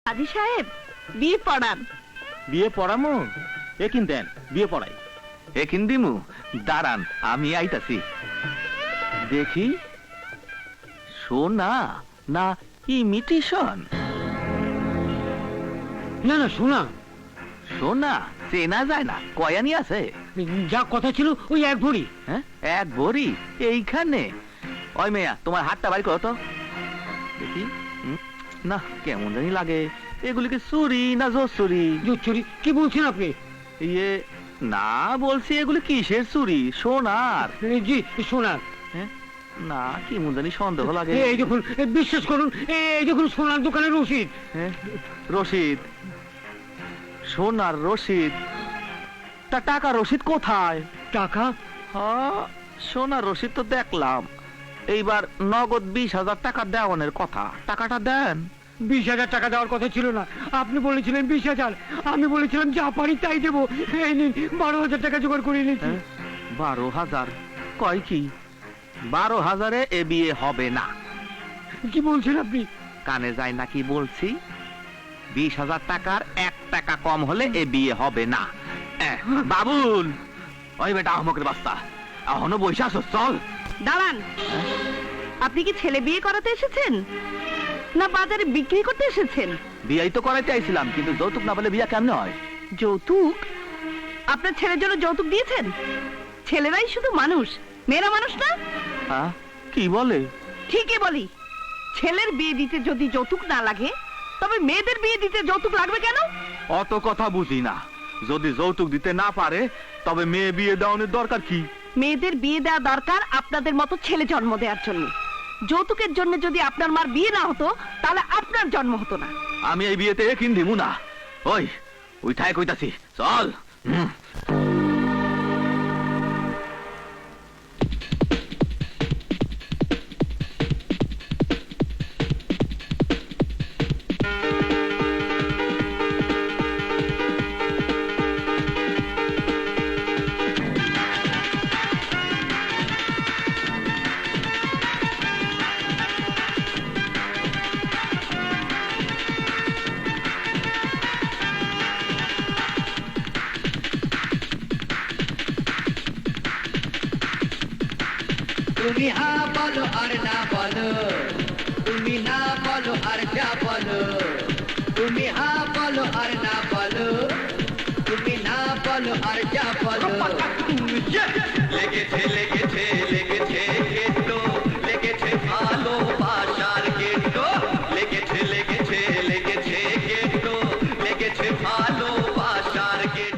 কাজী সাহেব বিয়ে পড়ান। বিয়ে পড়ামু একিন দেন বিয়ে পড়াই। একিন দিমু দাঁড়ান আমি আইতাছি। দেখি সোনা না ইমিটেশন? না না শোনা, সোনা চেনা যায় না, কয়ানি আছে? যা কথা ছিল ওই এক ভরি। হ্যাঁ এক ভরি এইখানে? ওই মেয়া তোমার হাতটা বাইর করো তো দেখি। না কেমন জানি লাগে, এগুলিকে চুরি না জোর চুরি? চুরি? কি বলছেন আপনি? ইয়ে না বলছি এগুলি কিসের চুরি? সোনার। জি সোনার। হ্যাঁ না কি জানি সন্দেহ লাগে। এই দেখুন, বিশ্বাস করুন, এই দেখুন সোনার দোকানের রসিদ। হ্যাঁ রশিদ, সোনার রশিদ? তা টাকা রশিদ কোথায়? টাকা? হ্যাঁ সোনার রশিদ তো দেখলাম, এইবার নগদ 20,000 টাকা দেওয়ানের কথা, টাকাটা দেন। 20,000 টাকা দেওয়ার কথা ছিল না, আপনি বলেছিলেন 20,000, আমি বলেছিলাম যা পারি তাই দেবো। এই নিন 12,000 টাকা জোগাড় করে নিয়েছি। 12,000? কয় কি 12,000-এ এ বিয়ে হবে না? কি বলছেন আপনি? কানে যায় নাকি বলছি? 20,000 টাকার 1 টাকা কম হলে এ বিয়ে হবে না। বাবুল, ওই বেটা আহমকের বাস্তা, এখনো বসে আছো? চল। দাঁড়ান, আপনি কি ছেলে বিয়ে করাতে এসেছেন না বাজারে বিক্রি করতে এসেছেন? বিয়াই তো করাইতে আইছিলাম, কিন্তু যৌতুক না পেলে বিয়া কেমনে হয়? যৌতুক? আপনার ছেলের জন্য যৌতুক দিয়েছেন? ছেলেরাই শুধু মানুষ, মেয়েরা মানুষ না? হ্যাঁ কি বলে? ঠিকই বলি। ছেলের বিয়ে দিতে যদি যৌতুক না লাগে, তবে মেয়েদের বিয়ে দিতে যৌতুক লাগবে কেন? অত কথা বুঝি না, যদি যৌতুক দিতে না পারে তবে মেয়ে বিয়ে দেওয়ানোর দরকার কি? মেয়েদের বিয়ে দেওয়া দরকার আপনাদের মতো ছেলে জন্ম দেওয়ার জন্য। যৌতুকের জন্য যদি আপনার মার বিয়ে না হতো, তাহলে আপনার জন্ম হতো না। আমি এই বিয়েতে কিন দিমু না। ওই উঠায় কইতাছি, চল। তুমি হা বলো আর না বলো, তুমি না বলো আর যা বলো, তুমি হা বলো আর না বলো, তুমি না বলো আর যা বলো। লেগেছে লেগেছে লেগেছে গেটো, লেগেছে ভালোবাসার গেটো, লেগেছে লেগেছে লেগেছে গেটো, লেগেছে ভালোবাসার গেটো।